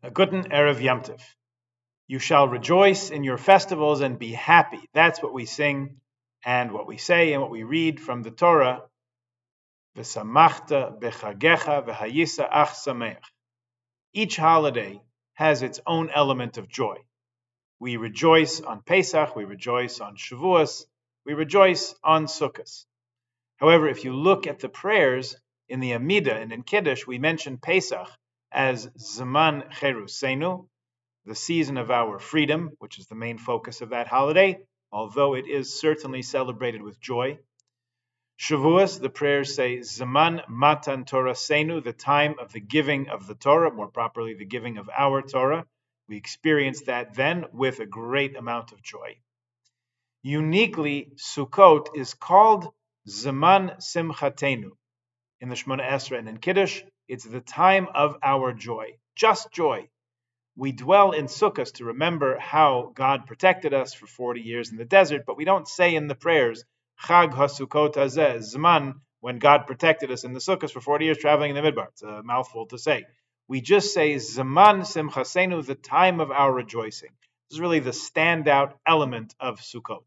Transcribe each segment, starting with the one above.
A guten Erev Yom Tov. You shall rejoice in your festivals and be happy. That's what we sing and what we say and what we read from the Torah. V'samachta bechagecha v'hayisa ach sameach. Each holiday has its own element of joy. We rejoice on Pesach, we rejoice on Shavuos, we rejoice on Sukkot. However, if you look at the prayers in the Amidah and in Kiddush, we mention Pesach as Zman Cherusenu, the season of our freedom, which is the main focus of that holiday, although it is certainly celebrated with joy. Shavuos, the prayers say Zaman Matan Torah Senu, the time of the giving of the Torah, more properly, the giving of our Torah. We experience that then with a great amount of joy. Uniquely, Sukkot is called Zaman Simchatenu. In the Shemona Esrei and in Kiddush, it's the time of our joy, just joy. We dwell in Sukkot to remember how God protected us for 40 years in the desert, but we don't say in the prayers, Chag HaSukkot Hazeh, Zman, when God protected us in the Sukkot for 40 years traveling in the Midbar. It's a mouthful to say. We just say, Zman Simchasenu, the time of our rejoicing. This is really the standout element of Sukkot.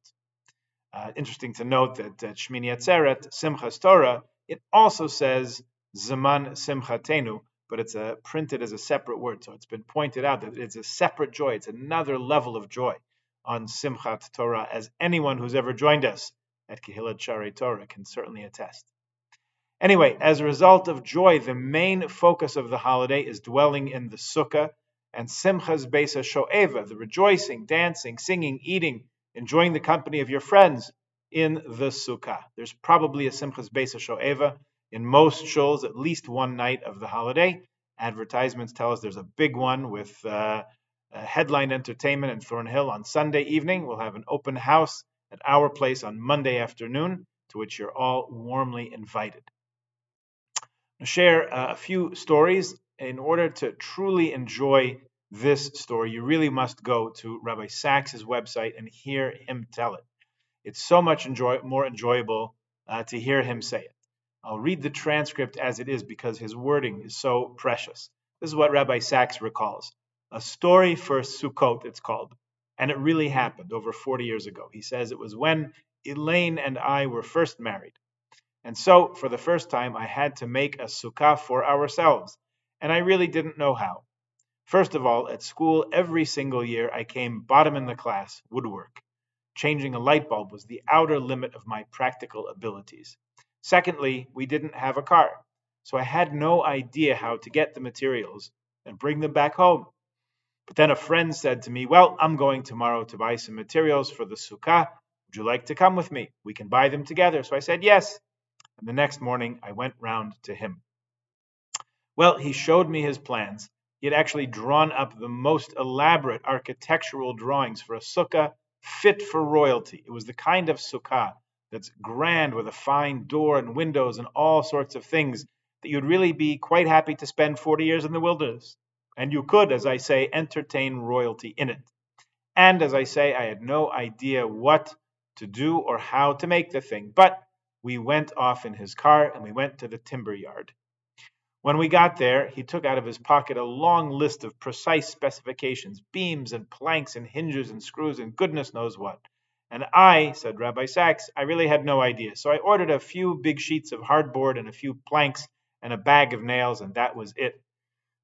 Interesting to note that at Shmini Atzeret, Simchas Torah, it also says Zaman Simchatenu, but it's printed as a separate word. So it's been pointed out that it's a separate joy. It's another level of joy on Simchat Torah, as anyone who's ever joined us at Kehillat Sharei Torah can certainly attest. Anyway, as a result of joy, the main focus of the holiday is dwelling in the Sukkah and Simchas Beis HaShoeva, the rejoicing, dancing, singing, eating, enjoying the company of your friends in the Sukkah. There's probably a Simchas Beis HaShoeva in most shuls at least one night of the holiday. Advertisements tell us there's a big one with headline entertainment in Thornhill on Sunday evening. We'll have an open house at our place on Monday afternoon, to which you're all warmly invited. I'll share a few stories. In order to truly enjoy this story, you really must go to Rabbi Sachs's website and hear him tell it. It's so much more enjoyable to hear him say it. I'll read the transcript as it is because his wording is so precious. This is what Rabbi Sachs recalls. A story for Sukkot, it's called. And it really happened over 40 years ago. He says it was when Elaine and I were first married. And so, for the first time, I had to make a sukkah for ourselves. And I really didn't know how. First of all, at school, every single year, I came bottom in the class, woodwork. Changing a light bulb was the outer limit of my practical abilities. Secondly, we didn't have a car, so I had no idea how to get the materials and bring them back home. But then a friend said to me, well, I'm going tomorrow to buy some materials for the sukkah. Would you like to come with me? We can buy them together. So I said, yes. And the next morning, I went round to him. Well, he showed me his plans. He had actually drawn up the most elaborate architectural drawings for a sukkah fit for royalty. It was the kind of sukkah that's grand with a fine door and windows and all sorts of things that you'd really be quite happy to spend 40 years in the wilderness. And you could, as I say, entertain royalty in it. And as I say, I had no idea what to do or how to make the thing. But we went off in his car and we went to the timber yard. When we got there, he took out of his pocket a long list of precise specifications, beams and planks and hinges and screws and goodness knows what. And I, said Rabbi Sachs, I really had no idea. So I ordered a few big sheets of hardboard and a few planks and a bag of nails, and that was it.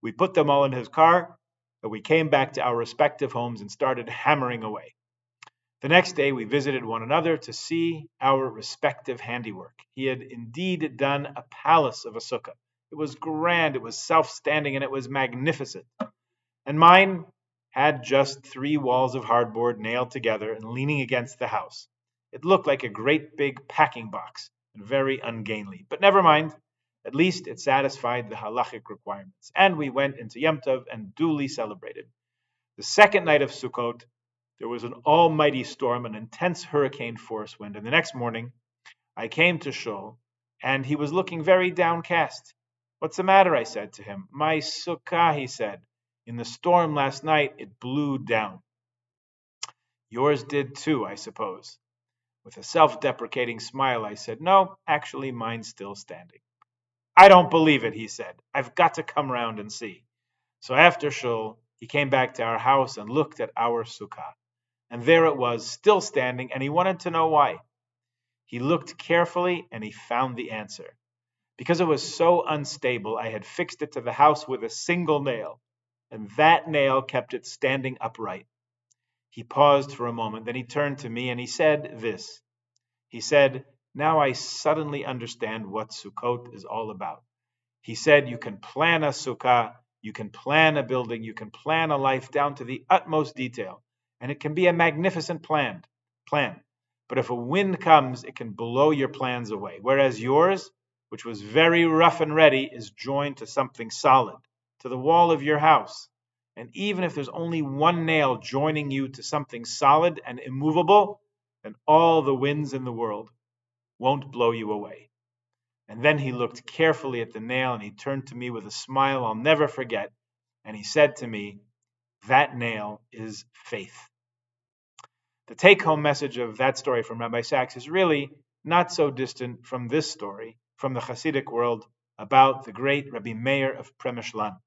We put them all in his car, and we came back to our respective homes and started hammering away. The next day, we visited one another to see our respective handiwork. He had indeed done a palace of a sukkah. It was grand, it was self-standing, and it was magnificent. And mine had just 3 walls of hardboard nailed together and leaning against the house. It looked like a great big packing box and very ungainly. But never mind, at least it satisfied the halachic requirements. And we went into Yom Tov and duly celebrated. The second night of Sukkot, there was an almighty storm, an intense hurricane force wind, and the next morning I came to Shul, and he was looking very downcast. What's the matter? I said to him. My sukkah, he said. In the storm last night, it blew down. Yours did too, I suppose. With a self-deprecating smile, I said, no, actually, mine's still standing. I don't believe it, he said. I've got to come round and see. So after shul, he came back to our house and looked at our sukkah. And there it was, still standing, and he wanted to know why. He looked carefully and he found the answer. Because it was so unstable, I had fixed it to the house with a single nail, and that nail kept it standing upright. He paused for a moment, then he turned to me and he said this. He said, "Now I suddenly understand what Sukkot is all about." He said, "You can plan a sukkah, you can plan a building, you can plan a life down to the utmost detail, and it can be a magnificent plan. But if a wind comes, it can blow your plans away. Whereas yours, which was very rough and ready, is joined to something solid, to the wall of your house. And even if there's only one nail joining you to something solid and immovable, then all the winds in the world won't blow you away." And then he looked carefully at the nail and he turned to me with a smile I'll never forget. And he said to me, "That nail is faith." The take home message of that story from Rabbi Sachs is really not so distant from this story from the Hasidic world about the great Rabbi Meir of Premishlan.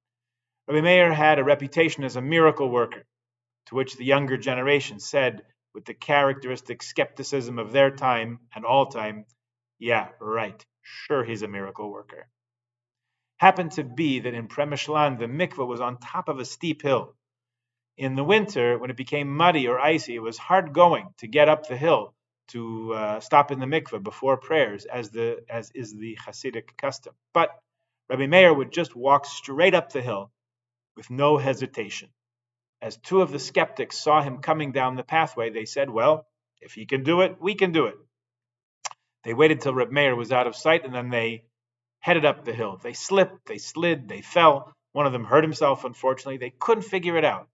Rabbi Meir had a reputation as a miracle worker, to which the younger generation said, with the characteristic skepticism of their time and all time, "Yeah, right, sure he's a miracle worker." Happened to be that in Premishlan, the mikveh was on top of a steep hill. In the winter, when it became muddy or icy, it was hard going to get up the hill to stop in the mikveh before prayers, as is the Hasidic custom. But Rabbi Meir would just walk straight up the hill with no hesitation. As two of the skeptics saw him coming down the pathway, they said, "Well, if he can do it, we can do it." They waited till Rabbi Meir was out of sight, and then they headed up the hill. They slipped, they slid, they fell. One of them hurt himself, unfortunately. They couldn't figure it out.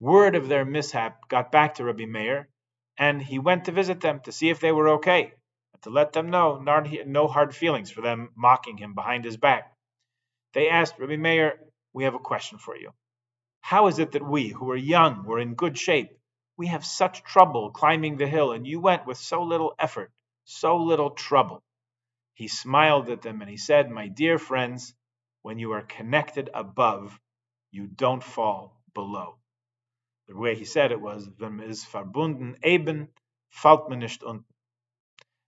Word of their mishap got back to Rabbi Meir, and he went to visit them to see if they were okay, and to let them know no hard feelings for them mocking him behind his back. They asked, "Rabbi Meir, we have a question for you. How is it that we, who are young, were in good shape, we have such trouble climbing the hill, and you went with so little effort, so little trouble?" He smiled at them and he said, "My dear friends, when you are connected above, you don't fall below." The way he said it was, "Wenn man ist verbunden eben, fällt man nicht unten."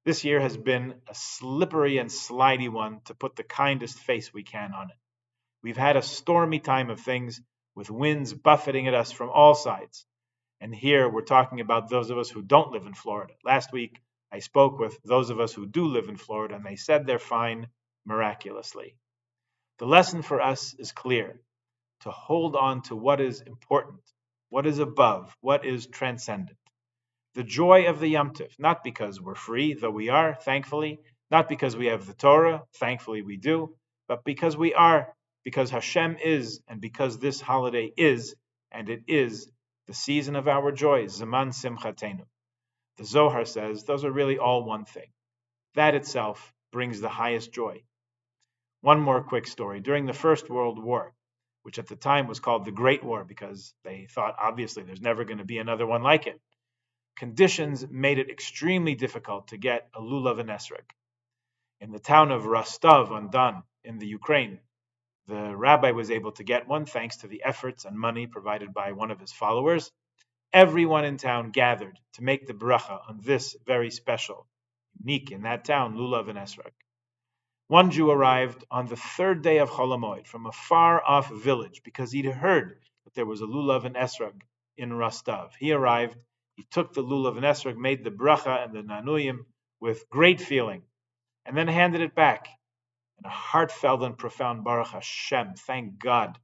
This year has been a slippery and slidey one, to put the kindest face we can on it. We've had a stormy time of things, with winds buffeting at us from all sides. And here we're talking about those of us who don't live in Florida. Last week, I spoke with those of us who do live in Florida, and they said they're fine miraculously. The lesson for us is clear: to hold on to what is important, what is above, what is transcendent. The joy of the Yom Tov, not because we're free, though we are, thankfully, not because we have the Torah, thankfully we do, but because we are, because Hashem is, and because this holiday is, and it is, the season of our joy, Zaman Simchatenu. The Zohar says those are really all one thing. That itself brings the highest joy. One more quick story. During the First World War, which at the time was called the Great War because they thought obviously there's never going to be another one like it, conditions made it extremely difficult to get a lulav and esrog. In the town of Rostov on Don in the Ukraine, the rabbi was able to get one thanks to the efforts and money provided by one of his followers. Everyone in town gathered to make the bracha on this very special, unique in that town, lulav and esrog. One Jew arrived on the third day of Chol HaMoed from a far-off village because he'd heard that there was a lulav and esrog in Rostov. He arrived, he took the lulav and esrog, made the bracha and the nanuyim with great feeling, and then handed it back. And a heartfelt and profound Baruch Hashem, thank God,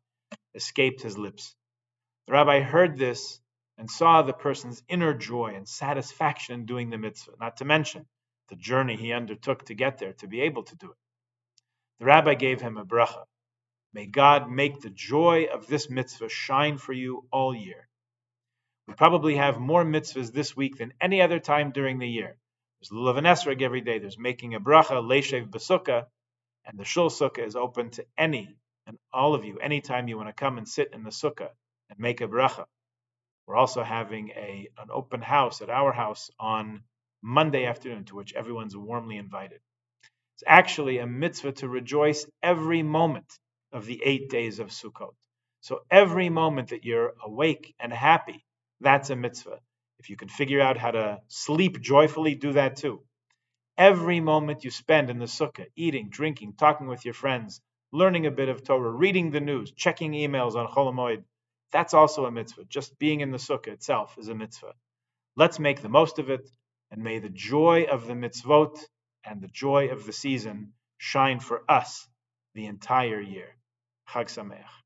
escaped his lips. The rabbi heard this and saw the person's inner joy and satisfaction in doing the mitzvah, not to mention the journey he undertook to get there, to be able to do it. The rabbi gave him a bracha. May God make the joy of this mitzvah shine for you all year. We probably have more mitzvahs this week than any other time during the year. There's lulav and esrog every day. There's making a bracha, leishev b'sukkah, and the shul sukkah is open to any and all of you anytime you want to come and sit in the sukkah and make a bracha. We're also having an open house at our house on Monday afternoon, to which everyone's warmly invited. It's actually a mitzvah to rejoice every moment of the 8 days of Sukkot, So every moment that you're awake and happy, that's a mitzvah. If you can figure out how to sleep joyfully, do that too. Every moment you spend in the sukkah, eating, drinking, talking with your friends, learning a bit of Torah, reading the news, checking emails on Chol Hamoed, that's also a mitzvah. Just being in the sukkah itself is a mitzvah. Let's make the most of it, and may the joy of the mitzvot and the joy of the season shine for us the entire year. Chag Sameach.